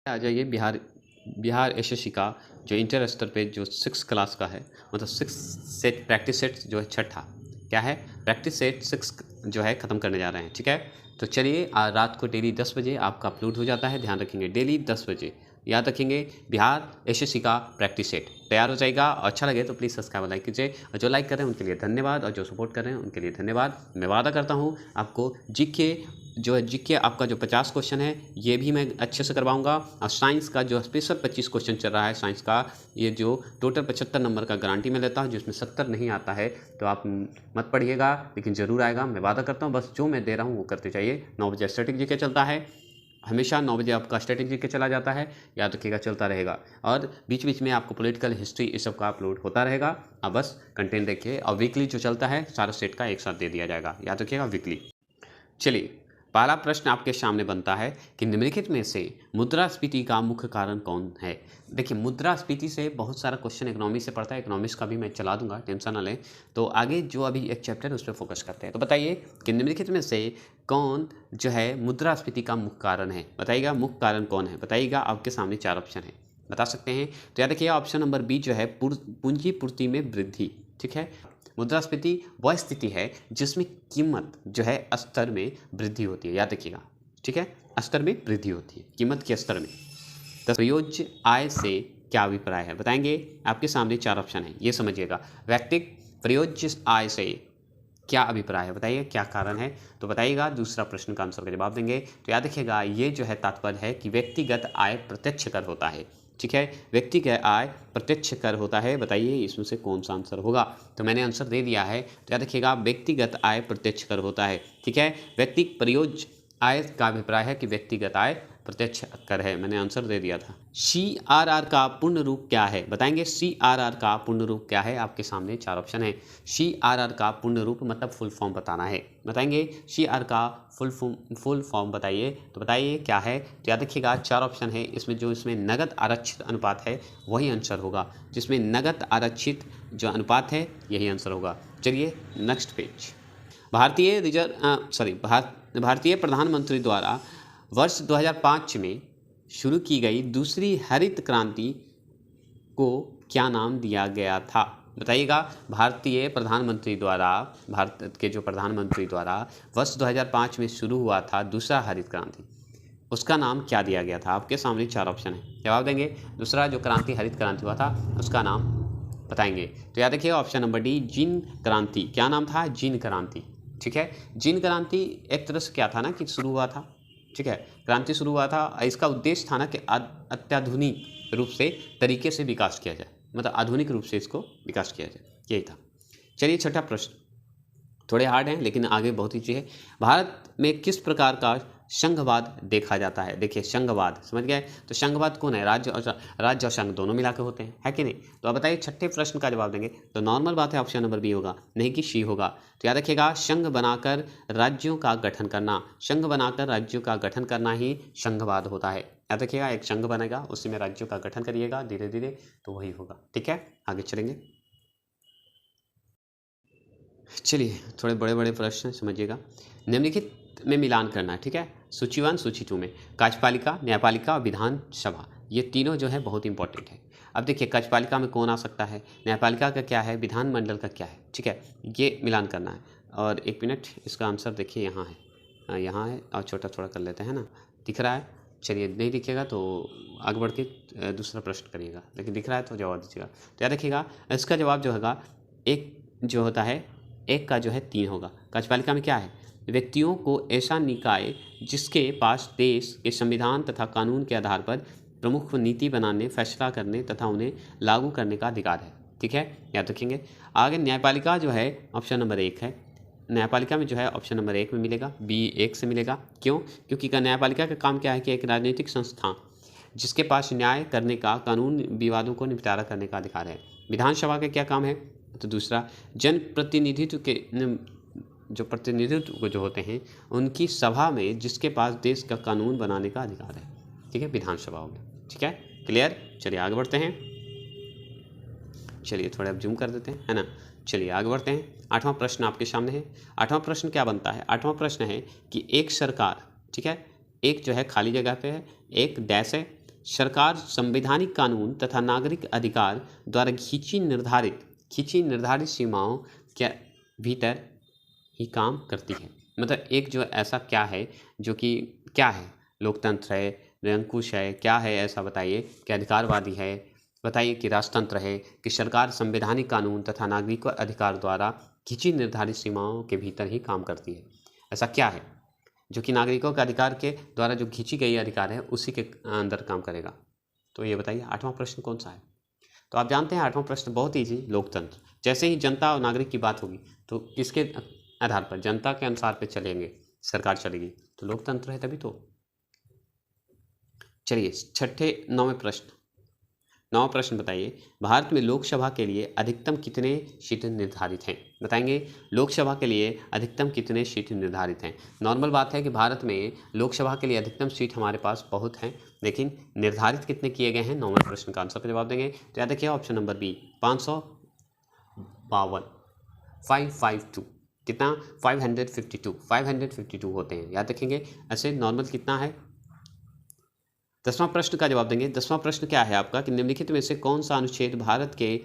आ जाइए बिहार बिहार एसएससी का जो इंटर स्तर पे जो 6 क्लास का है, मतलब 6 सेट प्रैक्टिस सेट जो है छठा क्या है, प्रैक्टिस सेट 6 जो है ख़त्म करने जा रहे हैं। ठीक है, तो चलिए रात को डेली 10 बजे आपका अपलोड हो जाता है, ध्यान रखेंगे डेली 10 बजे, याद रखेंगे बिहार एसएससी का प्रैक्टिस सेट तैयार हो जाएगा। और अच्छा लगे तो प्लीज़ सब्सक्राइब लाइक कीजिए, और जो लाइक कर रहे हैं उनके लिए धन्यवाद, और जो सपोर्ट कर रहे हैं उनके लिए धन्यवाद। मैं वादा करता हूँ आपको जीके जो है जीके आपका जो 50 क्वेश्चन है ये भी मैं अच्छे से करवाऊंगा, और साइंस का जो स्पेशल 25 क्वेश्चन चल रहा है साइंस का, ये जो टोटल 75 नंबर का गारंटी मैं लेता हूँ, जिसमें 70 नहीं आता है तो आप मत पढ़िएगा, लेकिन ज़रूर आएगा, मैं वादा करता हूँ। बस जो मैं दे रहा हूँ वो करते चाहिए। 9 बजे स्टैटिक जीके चलता है, हमेशा 9 बजे आपका स्टैटिक जीके चला जाता है, याद रखिएगा चलता रहेगा। और बीच बीच में आपको पॉलिटिकल हिस्ट्री इस सब का अपलोड होता रहेगा। आप बस कंटेंट देखिए, और वीकली जो चलता है सारा सेट का एक साथ दे दिया जाएगा, याद रखिएगा वीकली। चलिए पहला प्रश्न आपके सामने बनता है कि निम्नलिखित में से मुद्रास्फीति का मुख्य कारण कौन है। देखिए मुद्रास्फीति से बहुत सारा क्वेश्चन इकोनॉमी से पड़ता है, इकोनॉमिक्स का भी मैं चला दूंगा, टेंशन ना लें। तो आगे जो अभी एक चैप्टर है उस पर फोकस करते हैं। तो बताइए कि निम्नलिखित में से कौन जो है मुद्रास्फीति का मुख्य कारण है, बताइएगा मुख्य कारण कौन है, बताइएगा। आपके सामने 4 ऑप्शन है, बता सकते हैं। तो याद रखिए ऑप्शन नंबर बी जो है पूंजी पूर्ति में वृद्धि। ठीक है, मुद्रास्फीति वह स्थिति है जिसमें कीमत जो है स्तर में वृद्धि होती है, याद रखिएगा। ठीक है, स्तर में वृद्धि होती है, कीमत के स्तर में। तो प्रयोज्य आय से क्या अभिप्राय है, बताएंगे। आपके सामने 4 ऑप्शन है, ये समझिएगा। व्यक्तिगत प्रयोज्य आय से क्या अभिप्राय है, बताइए क्या कारण है। तो बताइएगा, दूसरा प्रश्न का आंसर का जवाब देंगे। तो याद रखिएगा ये जो है तात्पर्य है कि व्यक्तिगत आय प्रत्यक्ष कर होता है। ठीक है, व्यक्तिगत आय प्रत्यक्ष कर होता है, बताइए इसमें से कौन सा आंसर होगा। तो मैंने आंसर दे दिया है, तो याद रखिएगा व्यक्तिगत आय प्रत्यक्ष कर होता है। ठीक है, व्यक्तिगत प्रयोज्य आय का अभिप्राय है कि व्यक्तिगत आय प्रत्यक्ष कर है, मैंने आंसर दे दिया था। CRR का पूर्ण रूप क्या है, बताएंगे CRR का पूर्ण रूप क्या है। आपके सामने 4 ऑप्शन है। CRR का पूर्ण रूप मतलब फुल फॉर्म बताना है, बताएंगे CR का फुल फॉर्म बताइए। तो बताइए क्या है। तो याद रखिएगा 4 ऑप्शन है, इसमें जो इसमें नगद आरक्षित अनुपात है वही आंसर होगा, जिसमें नगद आरक्षित जो अनुपात है यही आंसर होगा। चलिए नेक्स्ट पेज। भारतीय प्रधानमंत्री द्वारा वर्ष 2005 में शुरू की गई दूसरी हरित क्रांति को क्या नाम दिया गया था, बताइएगा। भारतीय प्रधानमंत्री द्वारा, भारत के जो प्रधानमंत्री द्वारा वर्ष 2005 में शुरू हुआ था दूसरा हरित क्रांति, उसका नाम क्या दिया गया था। आपके सामने 4 ऑप्शन है, जवाब देंगे। दूसरा जो क्रांति हरित क्रांति हुआ था उसका नाम बताएंगे। तो याद रखिए ऑप्शन नंबर डी जीन क्रांति। क्या नाम था, जीन क्रांति। ठीक है, जीन क्रांति एक तरह से क्या था ना कि शुरू हुआ था, ठीक है, क्रांति शुरू हुआ था। इसका उद्देश्य था ना कि अत्याधुनिक रूप से तरीके से विकास किया जाए, मतलब आधुनिक रूप से इसको विकास किया जाए, यही था। चलिए छठा प्रश्न, थोड़े हार्ड हैं लेकिन आगे बहुत ईजी है। भारत में किस प्रकार का संघवाद देखा जाता है। देखिए संघवाद समझ गए, तो संघवाद कौन है, राज्य और संघ दोनों मिला के होते हैं, है कि नहीं। तो अब बताइए छठे प्रश्न का जवाब देंगे, तो नॉर्मल बात है ऑप्शन नंबर बी होगा, नहीं कि सी होगा। तो याद रखिएगा संघ बनाकर राज्यों का गठन करना, संघ बनाकर राज्यों का गठन करना ही संघवाद होता है। याद रखिएगा एक संघ बनेगा, उसी में राज्यों का गठन करिएगा धीरे धीरे, तो वही होगा। ठीक है, आगे चलेंगे। चलिए थोड़े बड़े बड़े प्रश्न समझिएगा। निम्नलिखित में मिलान करना है, ठीक है। सूची 1 सूची 2 में कार्यपालिका, न्यायपालिका और विधानसभा, ये तीनों जो है बहुत इंपॉर्टेंट है। अब देखिए कार्यपालिका में कौन आ सकता है, न्यायपालिका का क्या है, विधानमंडल का क्या है, ठीक है, ये मिलान करना है। और एक मिनट, इसका आंसर देखिए यहाँ है, यहाँ है, और छोटा थोड़ा कर लेते हैं ना, दिख रहा है। चलिए नहीं दिखेगा तो आगे बढ़ के दूसरा प्रश्न करिएगा, लेकिन दिख रहा है तो जवाब दीजिएगा। तो याद रखिएगा इसका जवाब जो होगा एक जो होता है, एक का जो है 3 होगा। कार्यपालिका में क्या है, व्यक्तियों को ऐसा निकाय जिसके पास देश के संविधान तथा कानून के आधार पर प्रमुख नीति बनाने, फैसला करने तथा उन्हें लागू करने का अधिकार है। ठीक है, याद रखेंगे। आगे न्यायपालिका जो है ऑप्शन नंबर 1 है, न्यायपालिका में जो है ऑप्शन नंबर 1 में मिलेगा, B1 से मिलेगा। क्यों, क्योंकि न्यायपालिका का काम क्या है कि एक राजनीतिक संस्था जिसके पास न्याय करने का, कानून विवादों को निपटारा करने का अधिकार है। विधानसभा का क्या काम है, तो दूसरा जनप्रतिनिधित्व के जो प्रतिनिधित्व जो होते हैं उनकी सभा में जिसके पास देश का कानून बनाने का अधिकार है, ठीक है, विधानसभा हो गया। ठीक है, क्लियर। चलिए आगे बढ़ते हैं, चलिए थोड़ा अब जूम कर देते हैं, है ना। चलिए आगे बढ़ते हैं। 8वां प्रश्न आपके सामने है। 8वां प्रश्न क्या बनता है, 8वां प्रश्न है कि एक सरकार, ठीक है, एक जो है खाली जगह पे है, एक डैश है, सरकार संवैधानिक कानून तथा नागरिक अधिकार द्वारा खींची निर्धारित सीमाओं के भीतर ही काम करती है। मतलब एक जो ऐसा क्या है जो कि क्या है, लोकतंत्र है, निरंकुश है, क्या है ऐसा बताइए, कि अधिकारवादी है, बताइए कि राजतंत्र है, कि सरकार संवैधानिक कानून तथा नागरिक अधिकार द्वारा खींची निर्धारित सीमाओं के भीतर ही काम करती है। ऐसा क्या है जो कि नागरिकों के अधिकार के द्वारा जो खींची गई अधिकार है उसी के अंदर काम करेगा। तो ये बताइए 8वां प्रश्न कौन सा है। तो आप जानते हैं 8वां प्रश्न बहुत ईजी, लोकतंत्र। जैसे ही जनता और नागरिक की बात होगी तो किसके आधार पर, जनता के अनुसार पे चलेंगे, सरकार चलेगी, तो लोकतंत्र है तभी तो। चलिए 9वें प्रश्न बताइए, भारत में लोकसभा के लिए अधिकतम कितने सीट निर्धारित हैं। बताएंगे लोकसभा के लिए अधिकतम कितने सीट निर्धारित हैं। नॉर्मल बात है कि भारत में लोकसभा के लिए अधिकतम सीट हमारे पास बहुत हैं, लेकिन निर्धारित कितने किए गए हैं। 9वें प्रश्न का आंसर का जवाब देंगे तो याद रखिए ऑप्शन नंबर बी 552, 552 कितना 552 होते हैं, याद रखेंगे। ऐसे नॉर्मल कितना है। 10वां प्रश्न का जवाब देंगे। 10वां प्रश्न क्या है आपका, कि निम्नलिखित में से कौन सा अनुच्छेद भारत के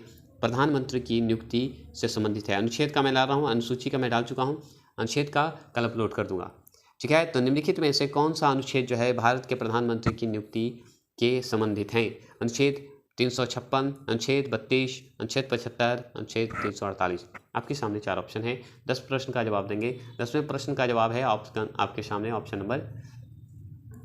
प्रधानमंत्री की नियुक्ति से संबंधित है। अनुच्छेद का मैं ला रहा हूँ, अनुसूची का मैं डाल चुका हूँ, अनुच्छेद का कल अपलोड कर दूंगा, ठीक है। तो निम्नलिखित में से कौन सा अनुच्छेद जो है भारत के प्रधानमंत्री की नियुक्ति के संबंधित हैं। अनुच्छेद 356, अनुच्छेद 32, अनुच्छेद 75, अनुच्छेद 348। आपके सामने 4 ऑप्शन है। 10 प्रश्न का जवाब देंगे। 10वें प्रश्न का जवाब है ऑप्शन आपके सामने ऑप्शन नंबर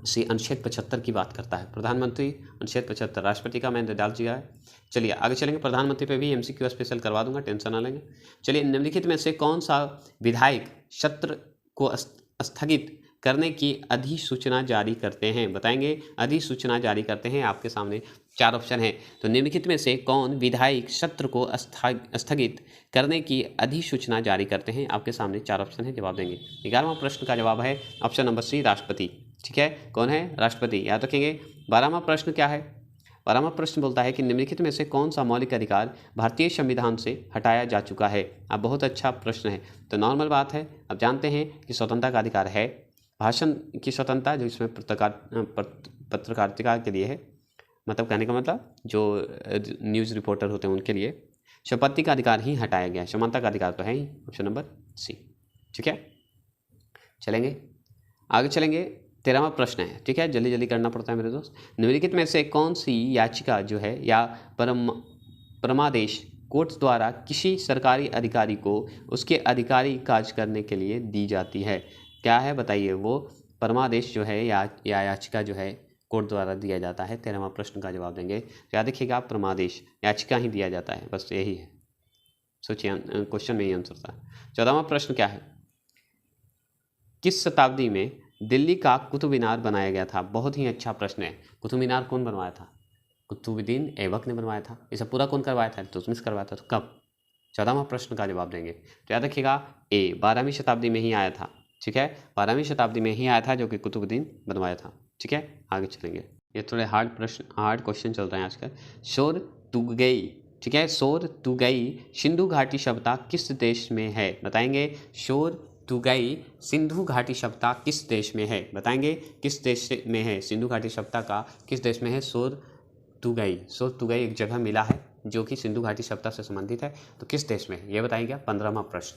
सी, अनुच्छेद 75 की बात करता है प्रधानमंत्री। अनुच्छेद 75 राष्ट्रपति का मैंने डाल दिया है। चलिए आगे चलेंगे, प्रधानमंत्री पे भी एमसीक्यू स्पेशल करवा दूंगा, टेंशन ना लेंगे। चलिए निम्नलिखित में से कौन सा विधायक सत्र को स्थगित करने की अधिसूचना जारी करते हैं। बताएंगे अधिसूचना जारी करते हैं। आपके सामने 4 ऑप्शन है। तो निम्नलिखित में से कौन विधायक सत्र को स्थगित करने की अधिसूचना जारी करते हैं। आपके सामने 4 ऑप्शन है, जवाब देंगे। 11वां प्रश्न का जवाब है ऑप्शन नंबर सी, राष्ट्रपति, ठीक है। कौन है, राष्ट्रपति, याद रखेंगे। 12वां प्रश्न क्या है। 12वां प्रश्न बोलता है कि निम्नलिखित में से कौन सा मौलिक अधिकार भारतीय संविधान से हटाया जा चुका है। अब बहुत अच्छा प्रश्न है। तो नॉर्मल बात है, अब जानते हैं कि स्वतंत्रता का अधिकार है, भाषण की स्वतंत्रता जो इसमें पत्रकारिता के लिए है, मतलब कहने का मतलब जो न्यूज़ रिपोर्टर होते हैं उनके लिए। संपत्ति का अधिकार ही हटाया गया है, समानता का अधिकार तो है ही, ऑप्शन नंबर सी, ठीक है। चलेंगे आगे चलेंगे। 13वां प्रश्न है, ठीक है, जल्दी जल्दी करना पड़ता है मेरे दोस्त। निम्नलिखित में से कौन सी याचिका जो है या परमादेश कोर्ट द्वारा किसी सरकारी अधिकारी को उसके अधिकारी कार्य करने के लिए दी जाती है। क्या है बताइए, वो परमादेश जो है या याचिका जो है कोर्ट द्वारा दिया जाता है। 13वां प्रश्न का जवाब देंगे तो याद रखिएगा परमादेश याचिका ही दिया जाता है, बस यही है। सोचिए क्वेश्चन में ही आंसर था। 14वां प्रश्न क्या है, किस शताब्दी में दिल्ली का कुतुब मीनार बनाया गया था। बहुत ही अच्छा प्रश्न है। कुतुब मीनार कौन बनवाया था, कुतुबुद्दीन ऐबक ने बनवाया था। इसे पूरा कौन करवाया था, तुतमिश करवाया था। तो कब, 14वां प्रश्न का जवाब देंगे तो याद रखिएगा ए 12वीं शताब्दी में ही आया था, ठीक है। 12वीं शताब्दी में ही आया था जो कि कुतुबुद्दीन बनवाया था, ठीक है। आगे चलेंगे, ये थोड़े हार्ड क्वेश्चन चल रहे हैं आजकल। शोर तुगई, ठीक है, शोर तुगई सिंधु घाटी सभ्यता किस देश में है। बताएंगे शोर तुगई सिंधु घाटी सभ्यता किस देश में है। बताएंगे किस देश में है, सिंधु घाटी सभ्यता का किस देश में है। शोर तुगई एक जगह मिला है जो कि सिंधु घाटी सभ्यता से संबंधित है, तो किस देश में है ये बताइएगा। 15वां प्रश्न,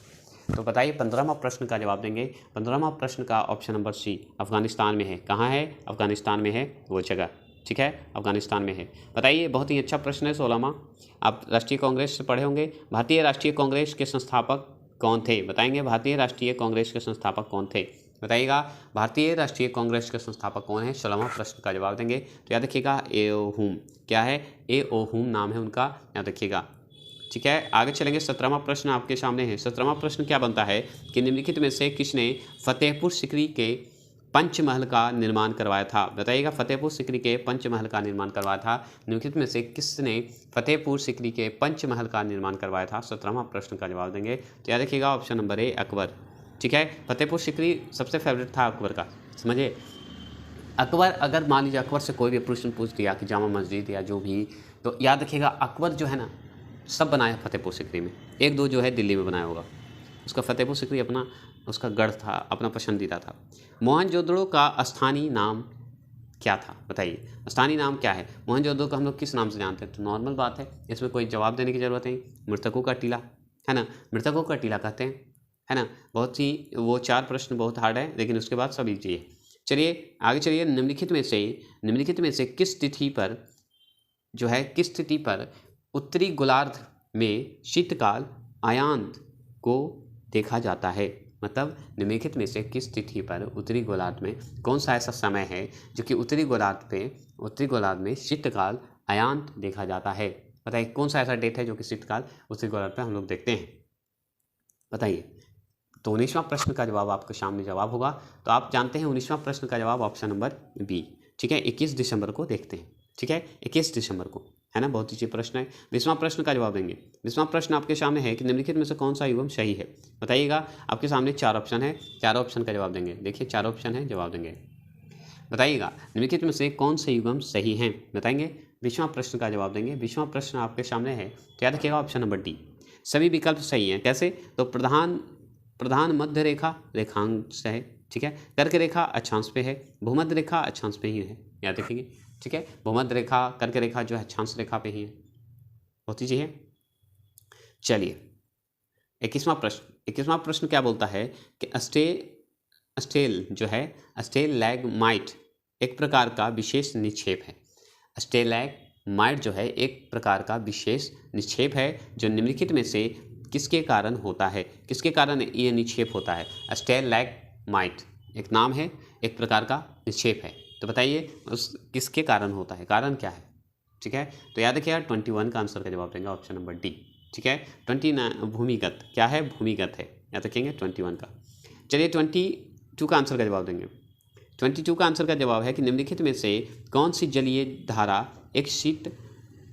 तो बताइए 15वां प्रश्न का जवाब देंगे। 15वां प्रश्न का ऑप्शन नंबर सी, अफगानिस्तान में है। कहाँ है, अफगानिस्तान में है वो जगह, ठीक है, अफगानिस्तान में है। बताइए बहुत ही अच्छा प्रश्न है। 16वां, आप राष्ट्रीय कांग्रेस से पढ़े होंगे। भारतीय राष्ट्रीय कांग्रेस के संस्थापक कौन थे। बताएंगे भारतीय राष्ट्रीय कांग्रेस के संस्थापक कौन थे। बताइएगा भारतीय राष्ट्रीय कांग्रेस के संस्थापक कौन है। 16वां प्रश्न का जवाब देंगे तो याद रखिएगा ए ओ हुम। क्या है, ए ओ हुम नाम है उनका, याद रखिएगा, ठीक है। आगे चलेंगे। 17वां प्रश्न आपके सामने है। 17वां प्रश्न क्या बनता है कि निम्नलिखित में से किसने फतेहपुर सीकरी के पंचमहल का निर्माण करवाया था। बताइएगा फतेहपुर सीकरी के पंचमहल का निर्माण करवाया था। निम्नलिखित में से किसने फतेहपुर सीकरी के पंचमहल का निर्माण करवाया था। 17वां प्रश्न का जवाब देंगे तो याद रखिएगा ऑप्शन नंबर ए, अकबर, ठीक है। फतेहपुर सीकरी सबसे फेवरेट था अकबर का, समझिए। अकबर, अगर मान लीजिए अकबर से कोई भी प्रश्न पूछ दिया कि जामा मस्जिद या जो भी, तो याद रखिएगा अकबर जो है ना सब बनाया फतेहपुर सीकरी में, 1-2 जो है दिल्ली में बनाया होगा। उसका फतेहपुर सीकरी अपना उसका गढ़ था, अपना पसंदीदा था। मोहनजोदड़ो का स्थानीय नाम क्या था, बताइए। स्थानीय नाम क्या है? मोहनजोदड़ो को हम लोग किस नाम से जानते हैं? तो नॉर्मल बात है, इसमें कोई जवाब देने की जरूरत नहीं, मृतकों का टीला, है ना, मृतकों का टीला कहते हैं, है ना। बहुत ही वो 4 प्रश्न बहुत हार्ड है, लेकिन उसके बाद सब इजी है। चलिए आगे चलिए। निम्नलिखित में से किस तिथि पर जो है, किस तिथि पर उत्तरी गोलार्ध में शीतकाल आयांत को देखा जाता है? मतलब निम्नलिखित में से किस तिथि पर उत्तरी गोलार्ध में कौन सा ऐसा समय है जो कि उत्तरी गोलार्ध में शीतकाल आयांत देखा जाता है? बताइए कौन सा ऐसा डेट है जो कि शीतकाल उत्तरी गोलार्ध पर हम लोग देखते हैं, बताइए। तो 19वां प्रश्न का जवाब आपके सामने जवाब होगा। तो आप जानते हैं 19वां प्रश्न का जवाब ऑप्शन नंबर बी, ठीक है। 21 दिसंबर को देखते हैं, ठीक है, 21 दिसंबर को, है ना। बहुत ही प्रश्न है। 20वां प्रश्न का जवाब देंगे। 20वां प्रश्न आपके सामने है कि निम्नलिखित में से कौन सा युग्म सही है? बताइएगा। आपके सामने 4 ऑप्शन है, 4 ऑप्शन का जवाब देंगे। देखिए 4 ऑप्शन है, जवाब देंगे, बताइएगा निम्नलिखित में से कौन से युग्म सही हैं, बताएंगे। 20वां प्रश्न का जवाब देंगे। 20वां प्रश्न आपके सामने है, तो याद रखिएगा ऑप्शन नंबर डी। सभी विकल्प सही हैं, कैसे? तो प्रधान मध्य रेखा रेखांश है, ठीक है। कर्क रेखा अक्षांश पे है, भूमध्य रेखा अक्षांश पे ही है, याद रखिए, ठीक है। भूमध्य रेखा, कर्क रेखा जो है अक्षांश रेखा पे ही है, होती चीज है। चलिए 21वां प्रश्न क्या बोलता है कि स्टेल जो है, स्टेलैग्माइट एक प्रकार का विशेष निक्षेप है। स्टेलैग्माइट जो है एक प्रकार का विशेष निक्षेप है जो निम्नलिखित में से किसके कारण होता है? किसके कारण ये निक्षेप होता है? स्टेलैग्माइट एक नाम है, एक प्रकार का निक्षेप है, तो बताइए उस किसके कारण होता है, कारण क्या है, ठीक है। तो याद रखिएगा 21 का आंसर का जवाब देंगे ऑप्शन नंबर डी, ठीक है। 29 भूमिगत, क्या है? भूमिगत है, याद रखेंगे 21 का। चलिए 22 का आंसर का जवाब देंगे। 22 का आंसर का जवाब है कि निम्नलिखित में से कौन सी जलीय धारा एक शीत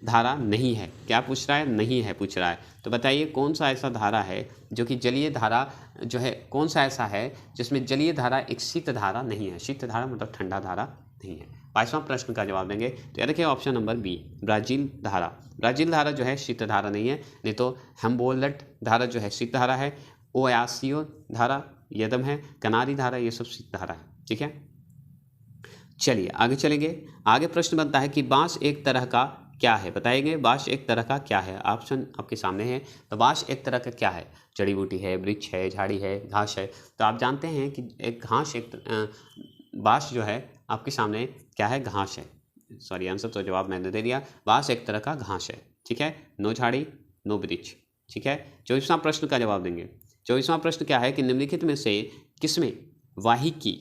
धारा नहीं है? क्या पूछ रहा है? नहीं है पूछ रहा है। तो बताइए कौन सा ऐसा धारा है जो कि जलीय धारा जो है, कौन सा ऐसा है जिसमें जलीय धारा एक शीत धारा नहीं है? शीत धारा मतलब ठंडा धारा नहीं है। 22वां प्रश्न का जवाब देंगे, तो याद रखिए ऑप्शन नंबर बी, ब्राज़ील धारा। ब्राज़ील धारा जो है शीत धारा नहीं है, नहीं तो हम्बोल्ट धारा जो है शीत धारा है, ओयासियो धारा यदम है, कनारी धारा, ये सब शीत धारा है, ठीक है। चलिए आगे चलेंगे। आगे प्रश्न बनता है कि बांस एक तरह का क्या है? बताएंगे बांस एक तरह का क्या है? ऑप्शन आपके सामने है। तो बांस एक तरह का क्या है? जड़ी बूटी है, वृक्ष है, झाड़ी है, घास है। तो आप जानते हैं कि एक घास बांस जो है आपके सामने क्या है? घास है। सॉरी आंसर तो जवाब मैंने दे दिया। बांस एक तरह का घास है, ठीक है। नो झाड़ी नो वृक्ष, ठीक है। 24वां प्रश्न का जवाब देंगे। 24वां प्रश्न क्या है कि निम्नलिखित में से किसमें वाहिकी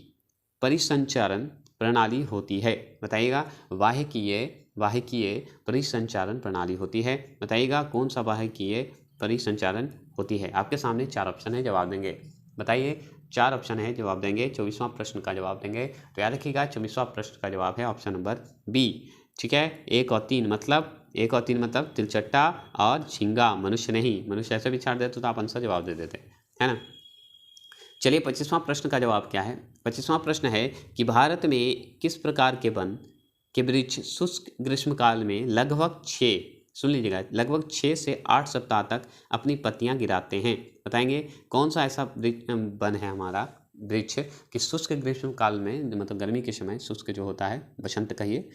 परिसंचरण प्रणाली होती है? बताइएगा। वाहिकीय परिसंचरण प्रणाली होती है, बताइएगा कौन सा वाहिकीय परिसंचरण होती है? आपके सामने 4 ऑप्शन है, जवाब देंगे, बताइए। 4 ऑप्शन है, जवाब देंगे। 24वां प्रश्न का जवाब देंगे, तो याद रखिएगा 24वां प्रश्न का जवाब है ऑप्शन नंबर बी, ठीक है। 1 और 3 मतलब तिलचट्टा और झींगा, मनुष्य नहीं। मनुष्य ऐसे भी छाड़ देते तो आप आंसर जवाब दे देते, है ना। चलिए 25वां प्रश्न का जवाब क्या है? 25वां प्रश्न है कि भारत में किस प्रकार के वन के वृक्ष शुष्क ग्रीष्मकाल में लगभग 6 से 8 सप्ताह तक अपनी पत्तियां गिराते हैं? बताएंगे कौन सा ऐसा वन है हमारा वृक्ष कि शुष्क ग्रीष्मकाल में, मतलब गर्मी के समय शुष्क जो होता है, बसंत कहिए,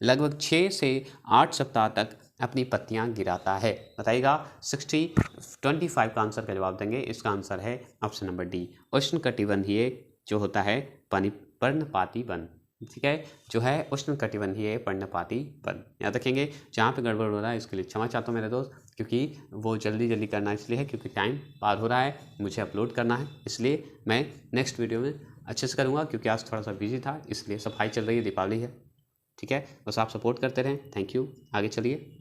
लगभग 6 से 8 सप्ताह तक अपनी पत्तियां गिराता है? बताइएगा। 25 का आंसर का जवाब देंगे। इसका आंसर है ऑप्शन नंबर डी, उष्णकटिबंधीय जो होता है पर्णपाती वन, ठीक है, जो है उष्णकटिबंधीय पर्णपाती वन, याद रखेंगे। जहाँ पे गड़बड़ हो रहा है इसके लिए क्षमा चाहता हूँ मेरे दोस्त, क्योंकि वो जल्दी करना इसलिए है क्योंकि टाइम पार हो रहा है, मुझे अपलोड करना है, इसलिए मैं नेक्स्ट वीडियो में अच्छे से करूँगा, क्योंकि आज थोड़ा सा बिजी था, इसलिए सफाई चल रही है, दीपावली है, ठीक है। बस आप सपोर्ट करते रहें, थैंक यू। आगे चलिए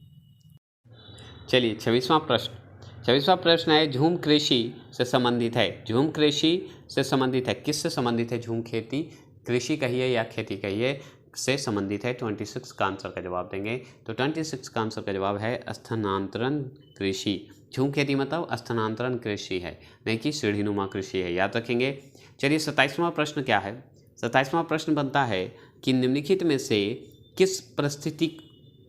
26वां प्रश्न है झूम कृषि से संबंधित है। झूम कृषि से संबंधित है, किससे संबंधित है? झूम खेती, कृषि कहिए या खेती कहिए, से संबंधित है। 26 का आंसर का जवाब देंगे, तो 26 का आंसर का जवाब है स्थानांतरण कृषि। झूम खेती मतलब स्थानांतरण कृषि है, नहीं कि सीढ़ीनुमा कृषि है, याद रखेंगे। चलिए 27वां प्रश्न क्या है? 27वां प्रश्न बनता है कि निम्नलिखित में से किस पारिस्थितिक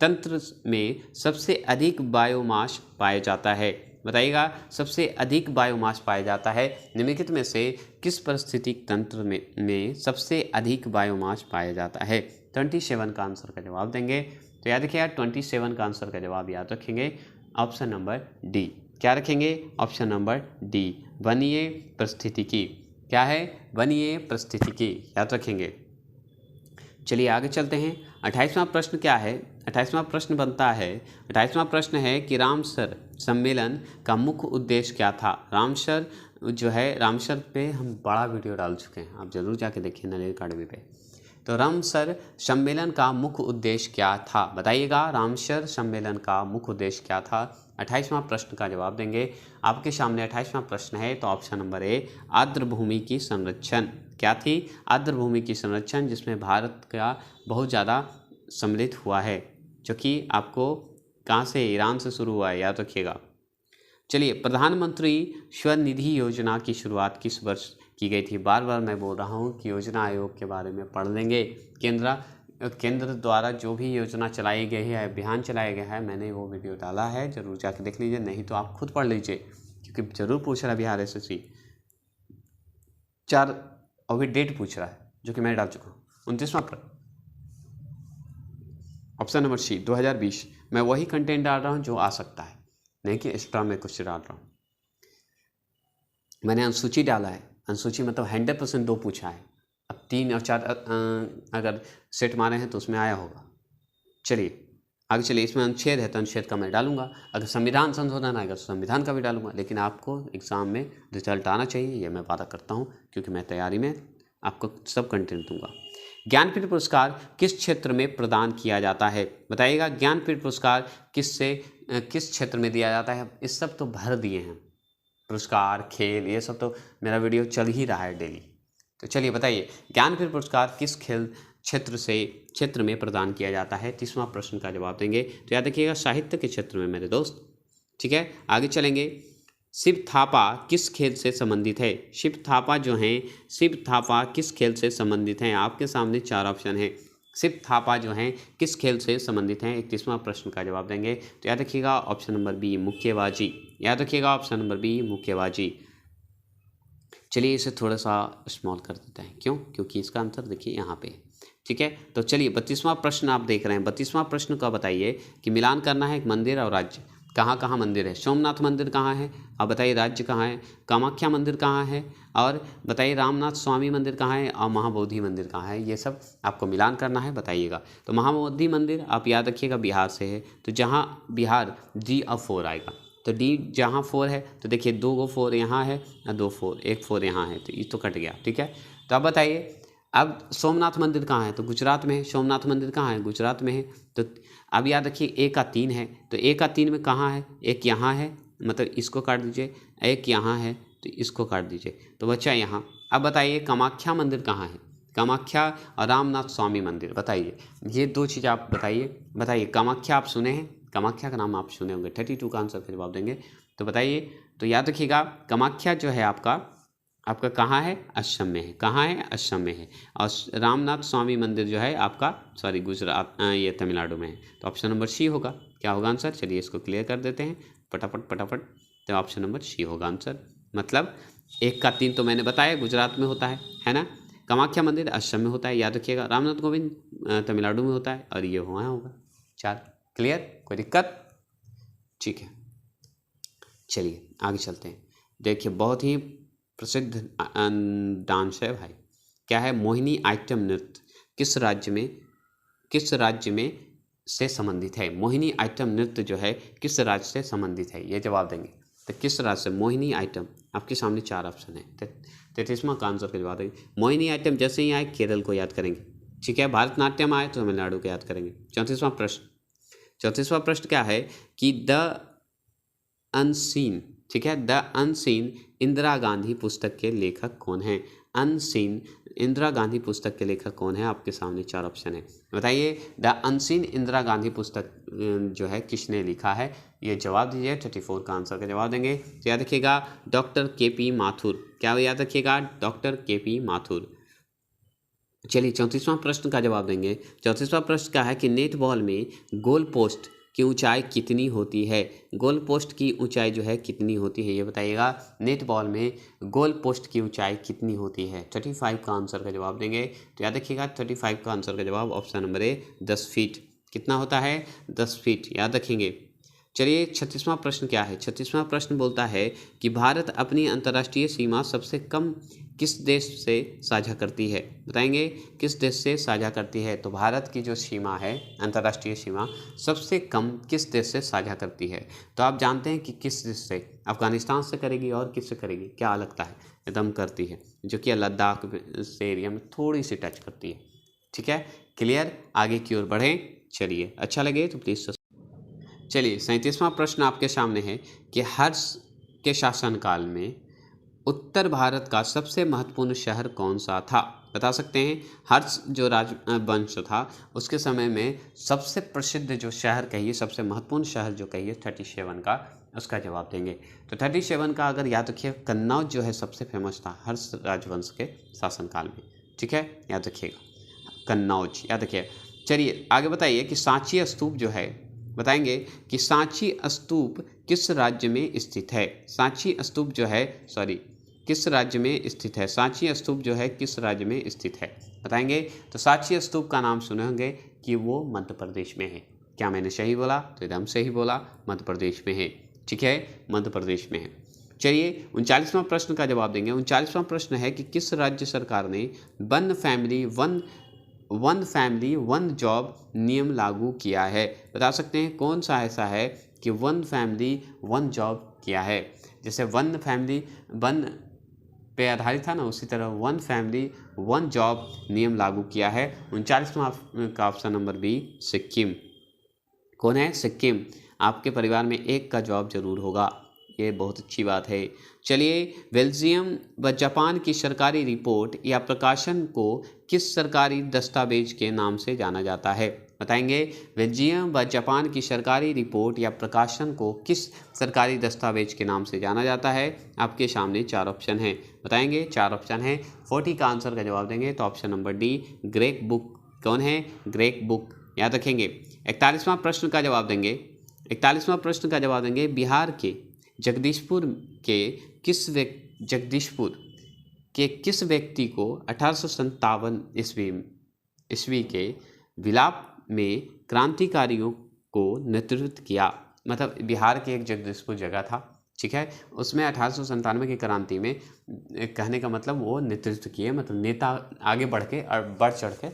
तंत्र में सबसे अधिक बायोमास पाया जाता है? बताइएगा। सबसे अधिक बायोमास पाया जाता है, निम्नलिखित में से किस पारिस्थितिक तंत्र में सबसे अधिक बायोमास पाया जाता है? 27 का आंसर का जवाब देंगे। तो याद रखिएगा 27 का आंसर का जवाब याद रखेंगे ऑप्शन नंबर डी। क्या रखेंगे? ऑप्शन नंबर डी, वनीय पारिस्थितिकी। क्या है? वनीय पारिस्थितिकी, याद रखेंगे। चलिए आगे चलते हैं। 28वां प्रश्न क्या है? 28वां प्रश्न बनता है, 28वां प्रश्न है कि रामसर सम्मेलन का मुख्य उद्देश्य क्या था? रामसर जो है, रामसर पे हम बड़ा वीडियो डाल चुके हैं, आप ज़रूर जाके देखिए नरेंद्र अकाडमी पे। तो रामसर सम्मेलन का मुख्य उद्देश्य क्या था? बताइएगा, रामसर सम्मेलन का मुख्य उद्देश्य क्या था? 28वां प्रश्न का जवाब देंगे। आपके सामने 28वां प्रश्न है, तो ऑप्शन नंबर ए, आर्द्र भूमि की संरक्षण। क्या थी? आर्द्र भूमि की संरक्षण, जिसमें भारत का बहुत ज़्यादा सम्मिलित हुआ है, जो कि आपको कहाँ से? ईरान से शुरू हुआ है, याद रखिएगा। चलिए, प्रधानमंत्री स्वनिधि योजना की शुरुआत किस वर्ष की गई थी? बार बार मैं बोल रहा हूँ कि योजना आयोग के बारे में पढ़ लेंगे। केंद्र द्वारा जो भी योजना चलाई गई है, अभियान चलाया गया है, मैंने वो वीडियो डाला है, जरूर जाके देख लीजिए, नहीं तो आप खुद पढ़ लीजिए, क्योंकि जरूर पूछ रहा है बिहार SSC 4, और भी डेट पूछ रहा है, जो कि मैं डाल चुका हूँ। 29वां ऑप्शन नंबर सी 2020। मैं वही कंटेंट डाल रहा हूँ जो आ सकता है, नहीं कि एक्स्ट्रा में कुछ डाल रहा हूँ। मैंने अनुसूची डाला है, अनुसूची मतलब 100% 2 पूछा है। अब 3 और 4 अगर सेट मारे हैं तो उसमें आया होगा। चलिए आगे चलिए, इसमें अनुच्छेद है तो अनुच्छेद का मैं डालूंगा, अगर संविधान संशोधन आएगा तो संविधान का भी डालूंगा, लेकिन आपको एग्ज़ाम में रिजल्ट आना चाहिए, ये मैं वादा करता हूँ, क्योंकि मैं तैयारी में आपको सब कंटेंट दूंगा। ज्ञानपीठ पुरस्कार किस क्षेत्र में प्रदान किया जाता है? बताइएगा, ज्ञानपीठ पुरस्कार किस क्षेत्र में दिया जाता है? इस सब तो भर दिए हैं, पुरस्कार, खेल, ये सब तो मेरा वीडियो चल ही रहा है डेली। तो चलिए बताइए, ज्ञानपीठ पुरस्कार किस खेल क्षेत्र में प्रदान किया जाता है? 30वां प्रश्न का जवाब देंगे। तो याद रखिएगा, साहित्य के क्षेत्र में मेरे दोस्त। ठीक है, आगे चलेंगे। शिव थापा किस खेल से संबंधित है? शिव थापा जो हैं, शिव थापा किस खेल से संबंधित हैं? आपके सामने 4 ऑप्शन है। शिव थापा जो हैं किस खेल से संबंधित हैं? 31वां प्रश्न का जवाब देंगे। तो याद रखिएगा, ऑप्शन नंबर बी, मुक्केबाजी। याद रखिएगा, ऑप्शन नंबर बी, मुक्केबाजी। चलिए इसे थोड़ा सा स्मॉल कर देते हैं, क्यों? क्योंकि इसका आंसर देखिए यहाँ पे। ठीक है, तो चलिए 32वां प्रश्न आप देख रहे हैं। 32वां प्रश्न का बताइए कि मिलान करना है एक मंदिर और राज्य। कहाँ कहाँ मंदिर है? सोमनाथ मंदिर कहाँ है? आप बताइए, राज्य कहाँ है? कामाख्या मंदिर कहाँ है? और बताइए, रामनाथ स्वामी मंदिर कहाँ है? और महाबोधि मंदिर कहाँ है? ये सब आपको मिलान करना है, बताइएगा। तो महाबोधि मंदिर आप याद रखिएगा बिहार से है, तो जहाँ बिहार D और 4 आएगा, तो D जहाँ 4 है, तो देखिए 2 4 यहाँ है और 2 4, 1 4 यहाँ है, तो ये तो कट गया। ठीक है, तो अब बताइए, अब सोमनाथ मंदिर कहाँ है? तो गुजरात में है। सोमनाथ मंदिर कहाँ है? गुजरात में है। तो अब याद रखिए, 1 का 3 है, तो 1 का 3 में कहाँ है? एक यहाँ है, मतलब इसको काट दीजिए, एक यहाँ है तो इसको काट दीजिए, तो बच्चा यहाँ। अब बताइए, कामाख्या मंदिर कहाँ है? कामाख्या और रामनाथ स्वामी मंदिर, बताइए ये 2 चीज़ आप बताइए। कामाख्या आप सुने हैं? कामाख्या का नाम आप सुने होंगे। 32 का आंसर का जवाब देंगे, तो बताइए। तो याद रखिएगा, कामाख्या जो है आपका कहाँ है? असम में है। कहाँ है? असम में है। और रामनाथ स्वामी मंदिर जो है आपका गुजरात, ये तमिलनाडु में है। तो ऑप्शन नंबर सी होगा। क्या होगा आंसर? चलिए इसको क्लियर कर देते हैं फटाफट। तो ऑप्शन नंबर सी होगा आंसर। मतलब 1 का 3 तो मैंने बताया गुजरात में होता है ना। कामाख्या मंदिर असम में होता है, याद रखिएगा। रामनाथ गोविंद तमिलनाडु में होता है, और ये वहाँ होगा। 4 क्लियर, कोई दिक्कत? ठीक है, चलिए आगे चलते हैं। देखिए, बहुत ही प्रसिद्ध डांस है भाई। क्या है? मोहिनी आइटम नृत्य किस राज्य में से संबंधित है? मोहिनी आइटम नृत्य जो है किस राज्य से संबंधित है? ये जवाब देंगे। तो किस राज्य से? मोहिनी आइटम, आपके सामने 4 ऑप्शन है। 33वां का आंसर का जवाब देंगे। मोहिनी आइटम जैसे ही आए केरल को याद करेंगे। ठीक है, भारतनाट्यम आए तो तमिलनाडु को याद करेंगे। 34वां प्रश्न क्या है कि द अनसीन, ठीक है, द अनसीन इंदिरा गांधी पुस्तक के लेखक कौन है? अनसीन इंदिरा गांधी पुस्तक के लेखक कौन है? आपके सामने 4 ऑप्शन है, बताइए। द अनसीन इंदिरा गांधी पुस्तक जो है किसने लिखा है? ये जवाब दीजिए। 34 का आंसर का जवाब देंगे। तो याद रखिएगा, डॉक्टर KP माथुर। क्या याद रखिएगा? Doctor KP Mathur. चलिए 34वां प्रश्न का जवाब देंगे। 34वां प्रश्न क्या है कि नेट बॉल में गोल पोस्ट की ऊंचाई कितनी होती है? गोल पोस्ट की ऊंचाई जो है कितनी होती है, ये बताइएगा। नेट बॉल में गोल पोस्ट की ऊंचाई कितनी होती है? 35 का आंसर का जवाब देंगे। तो याद रखिएगा 35 का आंसर का जवाब ऑप्शन नंबर ए 10 फीट। कितना होता है? 10 फीट, याद रखेंगे। चलिए 36वां प्रश्न क्या है? 36वां प्रश्न बोलता है कि भारत अपनी अंतर्राष्ट्रीय सीमा सबसे कम किस देश से साझा करती है? बताएंगे किस देश से साझा करती है? तो भारत की जो सीमा है, अंतर्राष्ट्रीय सीमा, सबसे कम किस देश से साझा करती है? तो आप जानते हैं कि किस देश से, अफगानिस्तान से करेगी और किससे करेगी? क्या लगता है? एकदम करती है, जो कि लद्दाख से एरिया में थोड़ी सी टच करती है। ठीक है, क्लियर? आगे की ओर बढ़ें। चलिए, अच्छा लगे तो प्लीज़। चलिए 37वां प्रश्न आपके सामने है कि हर्ष के शासनकाल में उत्तर भारत का सबसे महत्वपूर्ण शहर कौन सा था? बता सकते हैं। हर्ष जो राजवंश था उसके समय में सबसे प्रसिद्ध जो शहर कहिए, सबसे महत्वपूर्ण शहर जो कहिए 37 का, उसका जवाब देंगे। तो 37 का अगर याद रखिए, कन्नौज जो है सबसे फेमस था हर्ष राजवंश के शासनकाल में। ठीक है, याद रखिएगा, कन्नौज याद रखिए। चलिए आगे बताइए कि सांची स्तूप जो है, बताएंगे कि सांची स्तूप किस राज्य में स्थित है? सांची स्तूप जो है, सॉरी, किस राज्य में स्थित है? सांची स्तूप जो है किस राज्य में स्थित है? बताएंगे। तो सांची स्तूप का नाम सुने होंगे कि वो मध्य प्रदेश में है। क्या मैंने सही बोला? तो एकदम सही बोला, मध्य प्रदेश में है। ठीक है, मध्य प्रदेश में है। चलिए 39वां प्रश्न का जवाब देंगे। 39वां प्रश्न है कि किस राज्य सरकार ने वन फैमिली वन जॉब नियम लागू किया है? बता सकते हैं कौन सा ऐसा है कि वन फैमिली वन जॉब किया है? जैसे वन फैमिली वन पे आधारित था ना, उसी तरह वन फैमिली वन जॉब नियम लागू किया है। 39वां का ऑप्शन नंबर बी सिक्किम। कौन है? सिक्किम। आपके परिवार में एक का जॉब जरूर होगा, ये बहुत अच्छी बात है। चलिए बेल्जियम व जापान की सरकारी रिपोर्ट या प्रकाशन को किस सरकारी दस्तावेज के नाम से जाना जाता है? बताएंगे। बेल्जियम व जापान की सरकारी रिपोर्ट या प्रकाशन को किस सरकारी दस्तावेज के नाम से जाना जाता है? आपके सामने 4 ऑप्शन हैं, बताएंगे। 4 ऑप्शन हैं। 40 का आंसर का जवाब देंगे तो option number D Greig book. कौन है? ग्रेक बुक, याद रखेंगे। 41वां प्रश्न का जवाब देंगे। 41वां प्रश्न का जवाब देंगे। बिहार के जगदीशपुर के किस व्यक्ति को 1857 ईस्वी के विलाप में क्रांतिकारियों को नेतृत्व किया? मतलब बिहार के एक जगदीशपुर जगह था, ठीक है, उसमें 1897 की क्रांति में, कहने का मतलब वो नेतृत्व किए, मतलब नेता आगे बढ़ चढ़ के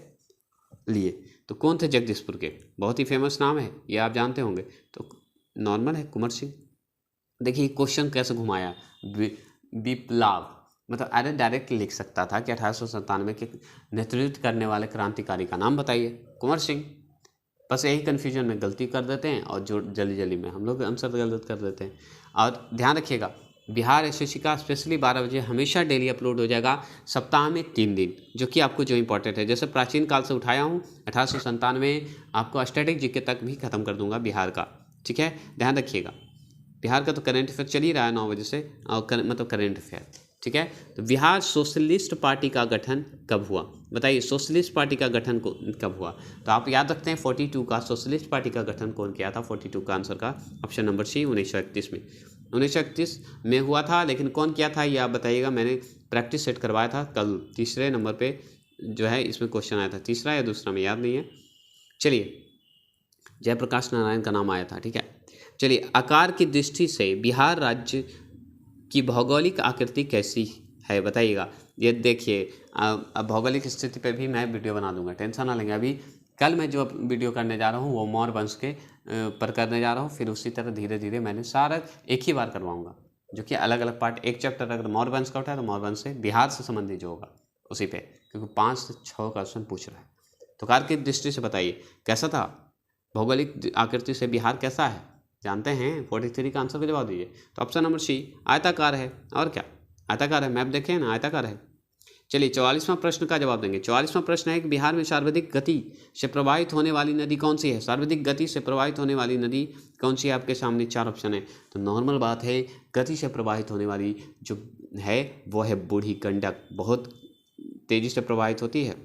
लिए। तो कौन थे जगदीशपुर के? बहुत ही फेमस नाम है, ये आप जानते होंगे। तो नॉर्मल है, कुंवर सिंह। देखिए क्वेश्चन कैसे घुमाया, विप्लव, मतलब अरे डायरेक्ट लिख सकता था कि 1897 के नेतृत्व करने वाले क्रांतिकारी का नाम बताइए, कुंवर सिंह। बस यही कन्फ्यूजन में गलती कर देते हैं और जो जल्दी में हम लोग आंसर गलत कर देते हैं। और ध्यान रखिएगा, बिहार एसएससी का स्पेशली 12 बजे हमेशा डेली अपलोड हो जाएगा, सप्ताह में 3 दिन, जो कि आपको जो इंपॉर्टेंट है। जैसे प्राचीन काल से उठाया हूँ 1897, आपको स्टैटिक जीके तक भी खत्म कर दूंगा बिहार का, ठीक है, ध्यान रखिएगा। बिहार का तो करंट अफेयर चल ही रहा है 9 बजे से, और मतलब करंट अफेयर, ठीक है। तो बिहार सोशलिस्ट पार्टी का गठन कब हुआ? बताइए, सोशलिस्ट पार्टी का गठन कब हुआ? तो आप याद रखते हैं 42 का सोशलिस्ट पार्टी का गठन कौन किया था? 42 का आंसर का ऑप्शन नंबर सी 1931 में। 1931 में हुआ था, लेकिन कौन किया था ये आप बताइएगा। मैंने प्रैक्टिस सेट करवाया था कल, तीसरे नंबर पे जो है इसमें क्वेश्चन आया था, तीसरा या दूसरा में याद नहीं है। चलिए, जयप्रकाश नारायण का नाम आया था, ठीक है। चलिए, आकार की दृष्टि से बिहार राज्य की भौगोलिक आकृति कैसी है? बताइएगा। ये देखिए, अब भौगोलिक स्थिति पे भी मैं वीडियो बना दूंगा, टेंशन ना लेंगे। अभी कल मैं जो वीडियो करने जा रहा हूँ वो मौर्य वंश के पर करने जा रहा हूँ, फिर उसी तरह धीरे धीरे मैंने सारा एक ही बार करवाऊँगा, जो कि अलग अलग पार्ट। एक चैप्टर अगर मौर्य वंश का उठा है तो मौर्य वंश से बिहार से संबंधित जो होगा उसी पे, क्योंकि 5 से 6 क्वेश्चन पूछ रहा है। तो आकार की दृष्टि से बताइए कैसा था, भौगोलिक आकृति से बिहार कैसा है? जानते हैं, 43 का आंसर का जवाब दीजिए। तो ऑप्शन नंबर सी आयताकार है, और क्या आयताकार है, मैप देखें ना, आयताकार है। चलिए 44वां प्रश्न का जवाब देंगे। 44वां प्रश्न है कि बिहार में सर्वाधिक गति से प्रवाहित होने वाली नदी कौन सी है? सर्वाधिक गति से प्रवाहित होने वाली नदी कौन सी है? आपके सामने 4 ऑप्शन है। तो नॉर्मल बात है, गति से प्रवाहित होने वाली जो है वो है बूढ़ी गंडक, बहुत तेजी से प्रवाहित होती है।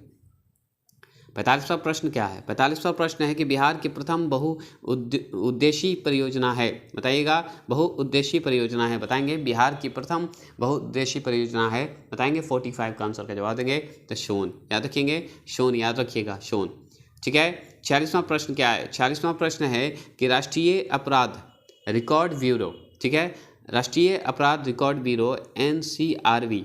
45वां प्रश्न क्या है? 45वां प्रश्न है कि बिहार की प्रथम बहुउद्देशीय परियोजना है, बताइएगा। बहुउद्देशीय परियोजना है, बताएंगे। बिहार की प्रथम बहुउद्देशीय परियोजना है, बताएंगे। 45 का आंसर का जवाब देंगे तो शोन, याद रखेंगे, शोन याद रखिएगा, शोन। ठीक है। 46वां प्रश्न क्या है? 46वां प्रश्न है कि राष्ट्रीय अपराध रिकॉर्ड ब्यूरो, ठीक है, राष्ट्रीय अपराध रिकॉर्ड ब्यूरो NCRB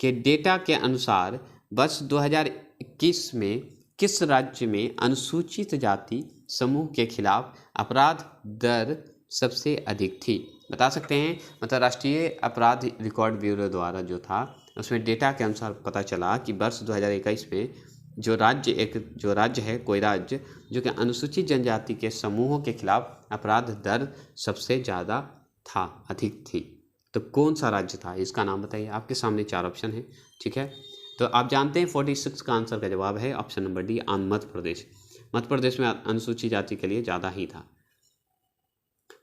के डेटा के अनुसार वर्ष 2021 में किस राज्य में अनुसूचित जाति समूह के खिलाफ अपराध दर सबसे अधिक थी? बता सकते हैं। मतलब राष्ट्रीय अपराध रिकॉर्ड ब्यूरो द्वारा जो था उसमें डेटा के अनुसार पता चला कि वर्ष 2021 में जो राज्य है, कोई राज्य जो कि अनुसूचित जनजाति के समूहों के खिलाफ अपराध दर सबसे ज़्यादा था, अधिक थी। तो कौन सा राज्य था, इसका नाम बताइए। आपके सामने 4 ऑप्शन है, ठीक है। तो आप जानते हैं 46 का आंसर का जवाब है option number D, Madhya Pradesh. Madhya Pradesh में अनुसूचित जाति के लिए ज़्यादा ही था।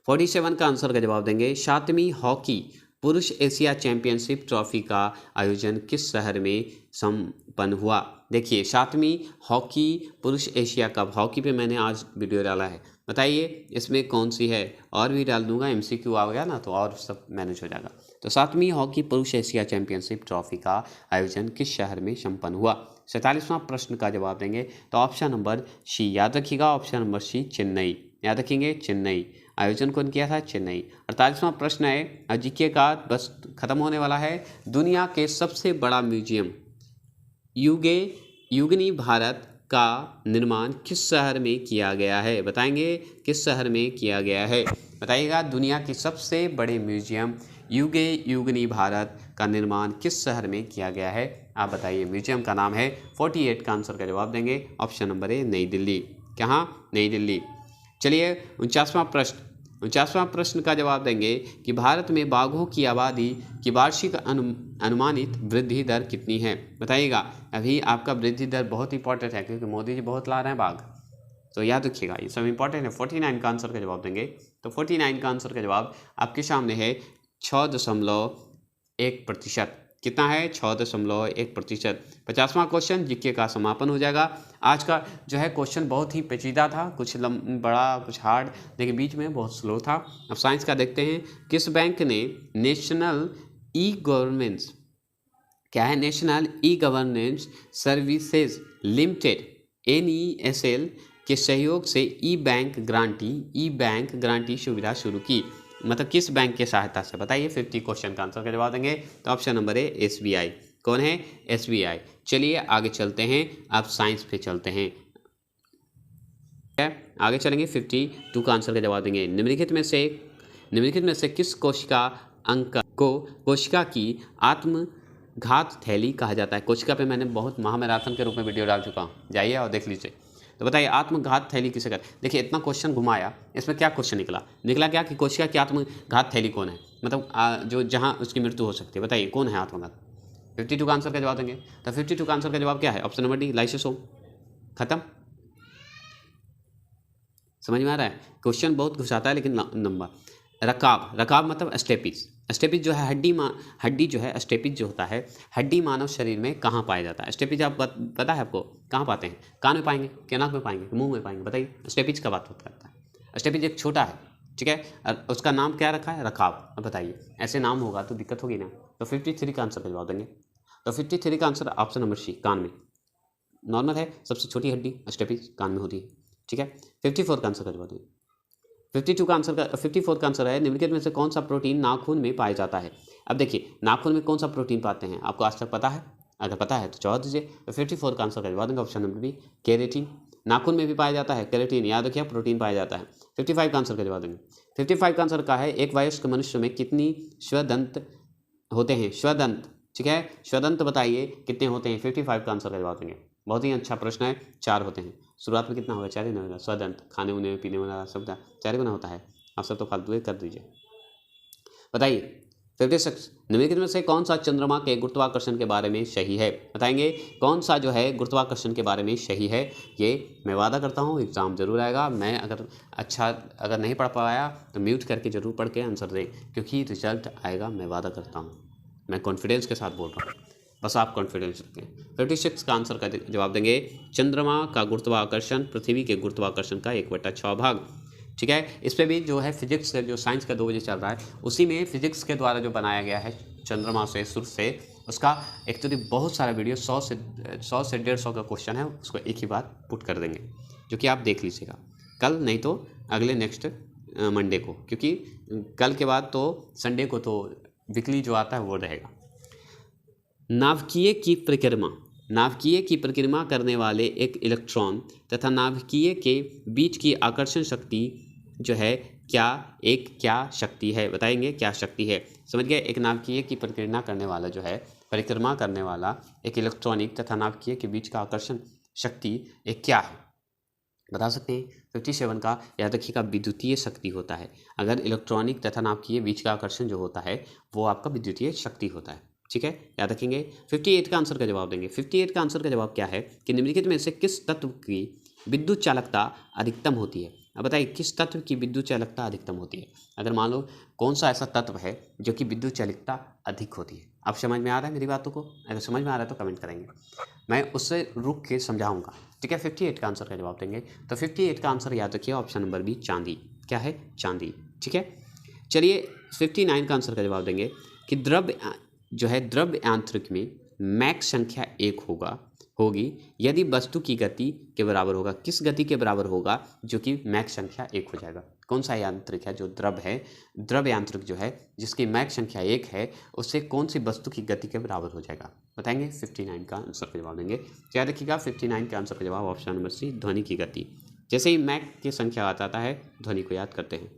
47 का आंसर का जवाब देंगे। 7वीं हॉकी पुरुष एशिया चैंपियनशिप ट्रॉफी का आयोजन किस शहर में संपन्न हुआ? देखिए, 7वीं हॉकी पुरुष एशिया कप, हॉकी पे मैंने आज वीडियो डाला है, बताइए इसमें कौन सी है। और भी डाल दूंगा, MCQ आ गया ना तो और सब मैनेज हो जाएगा। तो 7वीं हॉकी पुरुष एशिया चैंपियनशिप ट्रॉफी का आयोजन किस शहर में संपन्न हुआ? 47वां प्रश्न का जवाब देंगे तो ऑप्शन नंबर सी, याद रखिएगा, ऑप्शन नंबर सी, चेन्नई, याद रखेंगे, चेन्नई। आयोजन कौन किया था? चेन्नई। 48वां प्रश्न है, जीके का बस खत्म होने वाला है। दुनिया के सबसे बड़ा म्यूजियम युगनी भारत का निर्माण किस शहर में किया गया है? बताएंगे किस शहर में किया गया है, बताइएगा। दुनिया के सबसे बड़े म्यूजियम युगनी भारत का निर्माण किस शहर में किया गया है, आप बताइए। म्यूजियम का नाम है 48 का आंसर का जवाब देंगे ऑप्शन नंबर ए, नई दिल्ली। कहाँ? नई दिल्ली। चलिए 49वां प्रश्न का जवाब देंगे कि भारत में बाघों की आबादी की वार्षिक अनुमानित वृद्धि दर कितनी है, बताइएगा। अभी आपका वृद्धि दर बहुत इंपॉर्टेंट है क्योंकि मोदी जी बहुत ला रहे हैं बाघ, तो याद रखिएगा ये सब इंपॉर्टेंट है। 49 का आंसर का जवाब देंगे तो 49 का आंसर का जवाब आपके सामने है 6.1%। कितना है? 6.1%। 50वां क्वेश्चन जीके का समापन हो जाएगा। आज का जो है क्वेश्चन बहुत ही पेचीदा था, कुछ बड़ा कुछ हार्ड, लेकिन बीच में बहुत स्लो था। अब साइंस का देखते हैं। किस बैंक ने नेशनल ई गवर्नेंस, क्या है? National e governance services limited NESL के सहयोग से ई बैंक ग्रांटी सुविधा शुरू की? मतलब किस बैंक के सहायता से, बताइए। 50 क्वेश्चन का आंसर का जवाब देंगे तो ऑप्शन नंबर ए, SBI। कौन है? SBI। चलिए आगे चलते हैं, अब साइंस पे चलते हैं, आगे चलेंगे। 52 का आंसर का जवाब देंगे। निम्नलिखित में से किस कोशिका अंक को कोशिका की आत्मघात थैली कहा जाता है? कोशिका पे मैंने बहुत महामैराथन के रूप में वीडियो डाल चुका हूँ, जाइए और देख लीजिए। तो बताइए आत्मघात थैली किसे कर, देखिए इतना क्वेश्चन घुमाया, इसमें क्या क्वेश्चन निकला क्या कि कोशिका की आत्मघात थैली कौन है, मतलब जो जहाँ उसकी मृत्यु हो सकती है, बताइए कौन है आत्मघात। 52 का आंसर का जवाब देंगे तो 52 का आंसर का जवाब क्या है? Option number D, lysosome. खत्म, समझ में आ रहा है? क्वेश्चन बहुत घुसाता है लेकिन लंबा। रकाब मतलब स्टेपिज जो है हड्डी जो है, स्टेपिज जो होता है हड्डी मानव शरीर में कहाँ पाया जाता है? स्टेपिज आप पता है आपको कहाँ पाते हैं? कान में पाएंगे, क्या नाक में पाएंगे, मुंह में पाएंगे, बताइए। स्टेपिज का बात करता है। स्टेपिज एक छोटा है, ठीक है, उसका नाम क्या रखा है? रकाब। अब बताइए, ऐसे नाम होगा तो दिक्कत होगी ना। तो 53 का आंसर का जवाब देंगे तो 53 का आंसर ऑप्शन नंबर सी, कान में। नॉर्मल है, सबसे छोटी हड्डी स्टेपिज कान में होती है, ठीक है। 54 का आंसर का जवाब देंगे। 54 का आंसर है, निम्नलिखित में से कौन सा प्रोटीन नाखून में पाया जाता है? अब देखिए नाखून में कौन सा प्रोटीन पाते हैं, आपको आज तक पता है? अगर पता है तो जवाब दीजिए। तो 54 का आंसर का जवाब देंगे ऑप्शन नंबर बी, केरेटिन। नाखून में भी पाया जाता है केरेटिन, याद रखिए, प्रोटीन पाया जाता है। 55 का आंसर का जवाब देंगे। 55 का आंसर का है, एक वयस्क मनुष्य में कितनी स्वदंत होते हैं? स्वदंत, ठीक है, स्वदंत बताइए कितने होते हैं? 55 का आंसर का जवाब देंगे। बहुत ही अच्छा प्रश्न है, 4 होते हैं। शुरुआत में कितना होगा? 4 ही ना होगा। स्वदंत खाने उने पीने वाला सब 4 गुना होता है। आप सब तो फालतू कर दीजिए, बताइए। 56, निम्नलिखित में से कौन सा चंद्रमा के गुरुत्वाकर्षण के बारे में सही है? बताएंगे कौन सा जो है गुरुत्वाकर्षण के बारे में सही है। ये मैं वादा करता हूँ एग्जाम जरूर आएगा। मैं अगर नहीं पढ़ पाया तो म्यूट करके जरूर पढ़ के आंसर दें, क्योंकि रिजल्ट आएगा, मैं वादा करता हूँ, मैं कॉन्फिडेंस के साथ बोल रहा हूँ। बस आप कॉन्फिडेंस रखते हैं। 56 का आंसर का जवाब देंगे चंद्रमा का गुरुत्वाकर्षण पृथ्वी के गुरुत्वाकर्षण का 1/6 भाग। ठीक है, इस पर भी जो है फिजिक्स जो साइंस का 2 बजे चल रहा है, उसी में फिजिक्स के द्वारा जो बनाया गया है चंद्रमा से सूर्य से, उसका एक्चुअली बहुत सारा वीडियो 100 से 150 का क्वेश्चन है, उसको एक ही बार पुट कर देंगे, जो कि आप देख लीजिएगा कल, नहीं तो अगले नेक्स्ट मंडे को, क्योंकि कल के बाद तो संडे को तो वीकली जो आता है वो रहेगा। नाभिकीय की परिक्रमा करने वाले एक इलेक्ट्रॉन तथा नाभिकीय के बीच की आकर्षण शक्ति जो है क्या शक्ति है, बताएंगे क्या शक्ति है। समझ गए, एक नाभिकीय की परिक्रमा करने वाला एक इलेक्ट्रॉनिक तथा नाभिकीय के बीच का आकर्षण शक्ति एक क्या है, बता सकते हैं। 57 का याद रखिएगा विद्युतीय शक्ति होता है। अगर इलेक्ट्रॉनिक तथा नाभिकीय बीच का आकर्षण जो होता है वो आपका विद्युतीय शक्ति होता है। ठीक है, याद रखेंगे। 58 का आंसर का जवाब देंगे। 58 का आंसर का जवाब क्या है कि निम्नलिखित में से किस तत्व की विद्युत चालकता अधिकतम होती है। अब बताइए किस तत्व की विद्युत चालकता अधिकतम होती है। अगर मान लो कौन सा ऐसा तत्व है जो कि विद्युत चालकता अधिक होती है। अब समझ में आ रहा है मेरी बातों को? अगर समझ में आ रहा है तो कमेंट करेंगे, मैं उससे रुक के समझाऊंगा। ठीक है, 58 का आंसर का जवाब देंगे। तो 58 का आंसर याद रखिए ऑप्शन नंबर बी, चांदी। क्या है? चांदी। ठीक है, चलिए 59 का आंसर का जवाब देंगे कि द्रव्य यांत्रिक में मैक संख्या 1 होगी यदि वस्तु की गति के बराबर होगा। किस गति के बराबर होगा जो कि मैक संख्या 1 हो जाएगा? कौन सा यांत्रिक है जो द्रव्य यांत्रिक जो है जिसकी मैक संख्या 1 है, उससे कौन सी वस्तु की गति के बराबर हो जाएगा, बताएंगे। 59 का आंसर का जवाब देंगे। क्या देखिएगा 59 के आंसर का जवाब ऑप्शन नंबर सी, ध्वनि की गति। जैसे ही मैक की संख्या आता है ध्वनि को याद करते हैं।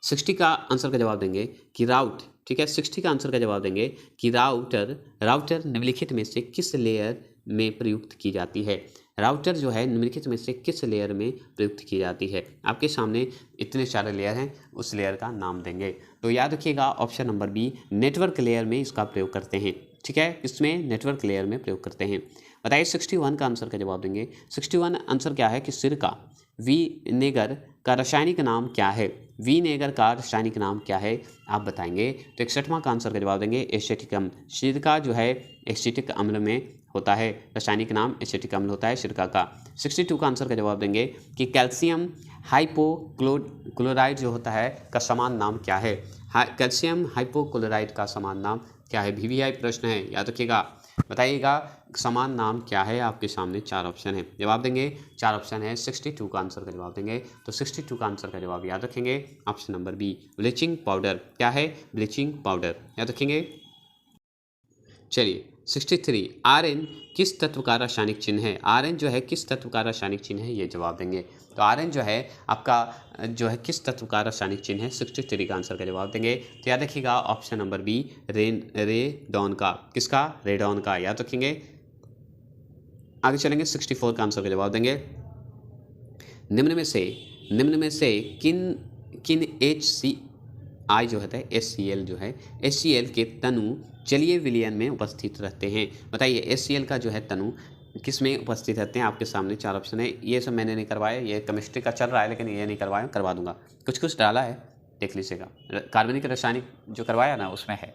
60 का आंसर का जवाब देंगे कि राउट। ठीक है, 60 का आंसर का जवाब देंगे कि राउटर निम्नलिखित में से किस लेयर में प्रयुक्त की जाती है। राउटर जो है निम्नलिखित में से किस लेयर में प्रयुक्त की जाती है। आपके सामने इतने सारे लेयर हैं, उस लेयर का नाम देंगे। तो याद रखिएगा option number B, network layer में इसका प्रयोग करते हैं। ठीक है, इसमें नेटवर्क लेयर में प्रयोग करते हैं। बताइए 61 का आंसर का जवाब देंगे। 61 आंसर क्या है कि सिरका विनेगर का रासायनिक नाम क्या है। विनेगर का रासायनिक नाम क्या है आप बताएंगे। तो 61वां का आंसर का जवाब देंगे एसिटिक अम्ल। सिरका जो है एसिटिक अम्ल में होता है, रासायनिक नाम एसिटिक अम्ल होता है सिरका का। 62 का आंसर का जवाब देंगे कि कैल्शियम हाइपोक्लोराइड जो होता है का समान नाम क्या है। कैल्शियम हाइपोक्लोराइड का समान नाम क्या है। VVI प्रश्न है, याद रखिएगा। बताइएगा समान नाम क्या है। आपके सामने 4 ऑप्शन है, जवाब देंगे। 4 ऑप्शन है, 62 का आंसर का जवाब देंगे। तो 62 का आंसर का जवाब याद रखेंगे option number B, bleaching powder. क्या है? ब्लीचिंग पाउडर, याद रखेंगे। चलिए 63, Rn किस तत्व का रासायनिक चिन्ह है। Rn जो है किस तत्व का रासायनिक चिन्ह है, ये जवाब देंगे। तो Rn जो है आपका जो है किस तत्व का रासायनिक चिन्ह है, 63 का आंसर का जवाब देंगे। तो याद रखिएगा ऑप्शन नंबर बी, रेडॉन का। किसका? रेडॉन का, याद रखेंगे। आगे चलेंगे 64 का आंसर का जवाब देंगे। निम्न में से किन HCl जो होता है HCl जो है HCl के तनु जलीय विलयन में उपस्थित रहते हैं। बताइए HCl का जो है तनु किस में उपस्थित रहते हैं। आपके सामने 4 ऑप्शन है। ये सब मैंने नहीं करवाया, ये केमिस्ट्री का चल रहा है, लेकिन ये नहीं करवाया, करवा दूंगा। कुछ डाला है, देख लीजिएगा। कार्बनिक रासायनिक जो करवाया ना उसमें है।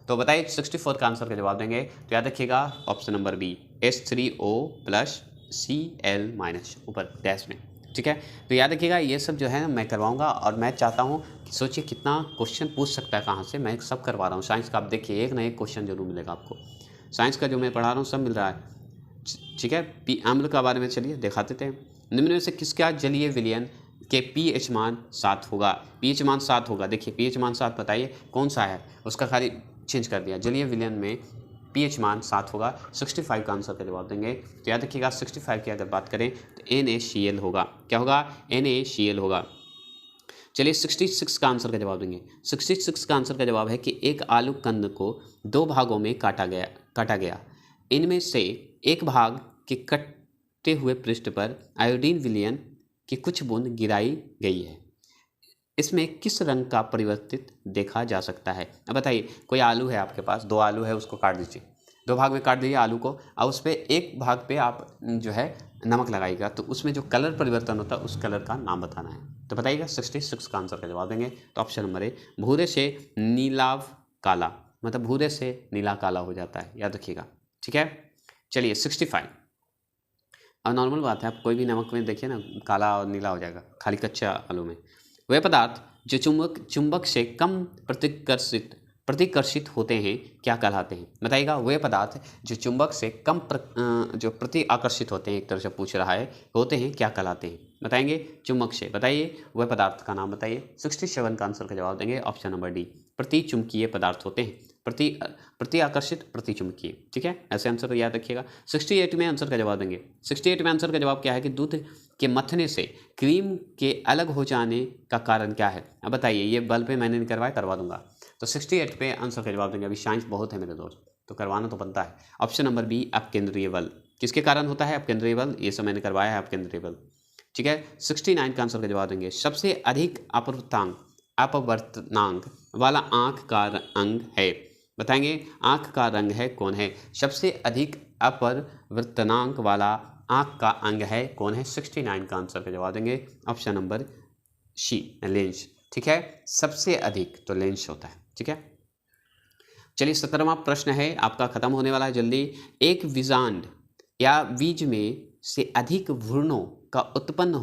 तो बताइए 64 का आंसर का जवाब देंगे। तो याद रखिएगा ऑप्शन नंबर बी, H3O+Cl- ऊपर डैश में। ठीक है, तो याद रखिएगा ये सब जो है मैं करवाऊंगा। और मैं चाहता हूँ कि सोचिए कितना क्वेश्चन पूछ सकता है, कहाँ से मैं सब करवा रहा हूँ। साइंस का आप देखिए एक ना एक क्वेश्चन जरूर मिलेगा आपको। साइंस का जो मैं पढ़ा रहा हूँ सब मिल रहा है। ठीक है, अम्ल का बारे में चलिए दिखा देते हैं। निम्न में से किसका जलीय विलयन के pH मान 7 होगा। pH मान 7 होगा। देखिए pH मान 7 बताइए कौन सा है, उसका खाली चेंज कर दिया। जलीय विलयन में pH मान 7 होगा। 65 का आंसर का जवाब देंगे। तो याद रखिएगा 65 की अगर बात करें तो NaCl होगा। क्या होगा? NaCl होगा। चलिए 66 का आंसर का जवाब देंगे। 66 का आंसर का जवाब है कि एक आलू कंद को 2 भागों में काटा गया। इनमें से एक भाग के कटे हुए पृष्ठ पर आयोडीन विलयन की कुछ बूंद गिराई गई है। इसमें किस रंग का परिवर्तित देखा जा सकता है। अब बताइए कोई आलू है आपके पास, 2 आलू है, उसको काट दीजिए, 2 भाग में काट दीजिए आलू को, और उस पर एक भाग पे आप जो है नमक लगाइएगा, तो उसमें जो कलर परिवर्तन होता है उस कलर का नाम बताना है। तो बताइएगा 66 का आंसर का जवाब देंगे। तो ऑप्शन नंबर ए, भूरे से नीलाव काला। मतलब भूरे से नीला काला हो जाता है, याद रखिएगा। ठीक है, चलिए 65। अब नॉर्मल बात है, आप कोई भी नमक में देखिए ना काला और नीला हो जाएगा खाली कच्चे आलू में। वे पदार्थ जो चुंबक से कम प्रतिकर्षित होते हैं क्या कहलाते हैं? बताइएगा। वे पदार्थ जो चुंबक से कम जो प्रति आकर्षित होते हैं, एक तरह से पूछ रहा है, होते हैं क्या कहलाते हैं? बताएंगे चुंबक से। बताइए वह पदार्थ का नाम बताइए। 67 का आंसर का जवाब देंगे ऑप्शन नंबर डी, प्रति चुंबकीय पदार्थ होते हैं, प्रति आकर्षित प्रति चुंबकीय। ठीक है, ऐसे आंसर तो याद रखिएगा। 68 में आंसर का जवाब देंगे। 68 में आंसर का जवाब क्या है कि दूध के मथने से क्रीम के अलग हो जाने का कारण क्या है? अब बताइए, ये बल पे मैंने नहीं करवाया, करवा दूंगा। तो 68 पे आंसर का जवाब देंगे। अभी साइंस बहुत है मेरे दोस्त, तो करवाना तो बनता है। ऑप्शन नंबर बी, अपकेंद्रीय बल। किसके कारण होता है अपकेंद्रीय बल? ये सब मैंने करवाया है, अपकेंद्रीय बल। ठीक है, 69 का आंसर का जवाब देंगे। सबसे अधिक अपवर्तनांक वाला आंख का अंग है? बताएंगे आंख का रंग है कौन है? सबसे अधिक अपवर्तनांक वाला आंख का अंग है कौन है? 69 का आंसर का जवाब देंगे ऑप्शन नंबर सी, लेंस। ठीक है, सबसे अधिक तो लेंस होता है। ठीक है, चलिए 17वां प्रश्न है आपका, खत्म होने वाला है जल्दी। एक बीजांड या बीज में से अधिक भ्रूणों का उत्पन्न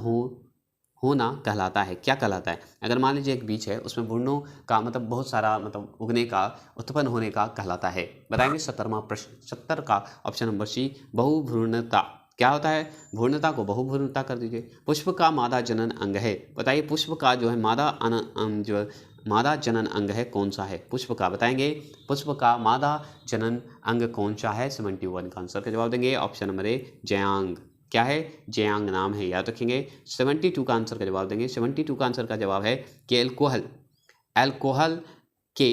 होना कहलाता है, क्या कहलाता है? अगर मान लीजिए एक बीज है, उसमें भ्रूणों का मतलब बहुत सारा मतलब उगने का, उत्पन्न होने का कहलाता है। बताएंगे 17वां प्रश्न, 70 का ऑप्शन नंबर सी, बहुभ्रूणता। क्या होता है? भ्रूणता को बहुभ्रूणता कर दीजिए। पुष्प का मादा जनन अंग है। बताइए पुष्प का जो है मादा जनन अंग है कौन सा है? पुष्प का। बताएंगे पुष्प का मादा जनन अंग कौन सा है? 71 का आंसर का जवाब देंगे ऑप्शन नंबर ए, जयांग। क्या है? जयांग नाम है, याद रखेंगे। 72 का आंसर का जवाब देंगे। 72 का आंसर का जवाब है कि एल्कोहल के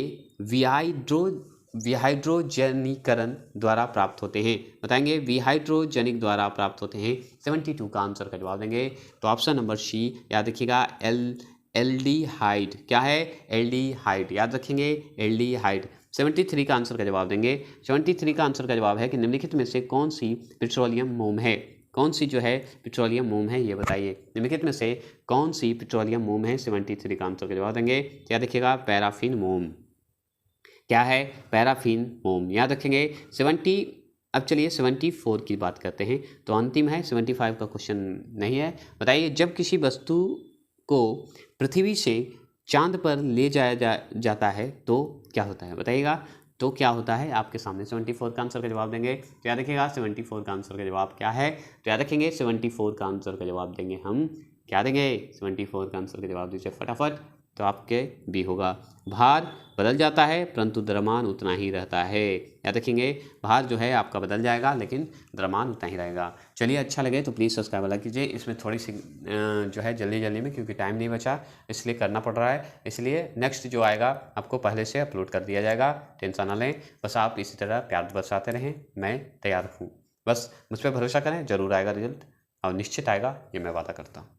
विहाइड्रोजनीकरण द्वारा प्राप्त होते हैं। बताएंगे विहाइड्रोजनिक द्वारा प्राप्त होते हैं। 72 का आंसर का जवाब देंगे तो ऑप्शन नंबर सी, याद रखिएगा, एल्डिहाइड। क्या है? एल्डिहाइड, याद रखेंगे, एल्डिहाइड। 73 का आंसर का जवाब देंगे। 73 का आंसर का जवाब है कि निम्नलिखित में से कौन सी पेट्रोलियम मोम है? कौन सी जो है पेट्रोलियम मोम है, ये बताइए। निम्नलिखित में से कौन सी पेट्रोलियम मोम है? 73 का आंसर का जवाब देंगे। याद रखिएगा, पैराफिन मोम। क्या है? पैराफिन मोम, याद रखेंगे। 70। अब चलिए 74 की बात करते हैं, तो अंतिम है, 75 का क्वेश्चन नहीं है। बताइए जब किसी वस्तु को पृथ्वी से चांद पर ले जाया जाता है तो क्या होता है? बताइएगा तो क्या होता है आपके सामने। 74 का आंसर का जवाब देंगे तो याद रखिएगा 74 का आंसर का जवाब क्या है? तो याद रखेंगे 74 का आंसर का जवाब देंगे हम, क्या देंगे? 74 का आंसर का जवाब दीजिए फटाफट, तो आपके बी होगा। भार बदल जाता है परंतु द्रव्यमान उतना ही रहता है। याद रखेंगे, भार जो है आपका बदल जाएगा लेकिन द्रव्यमान उतना ही रहेगा। चलिए, अच्छा लगे तो प्लीज़ सब्सक्राइब वाला कीजिए। इसमें थोड़ी सी जो है जल्दी में, क्योंकि टाइम नहीं बचा इसलिए करना पड़ रहा है। इसलिए नेक्स्ट जो आएगा आपको पहले से अपलोड कर दिया जाएगा, टेंशन ना लें। बस आप इसी तरह प्यार बरसाते रहें, मैं तैयार हूँ। बस मुझ पर भरोसा करें, ज़रूर आएगा रिजल्ट, और निश्चित आएगा, ये मैं वादा करता हूँ।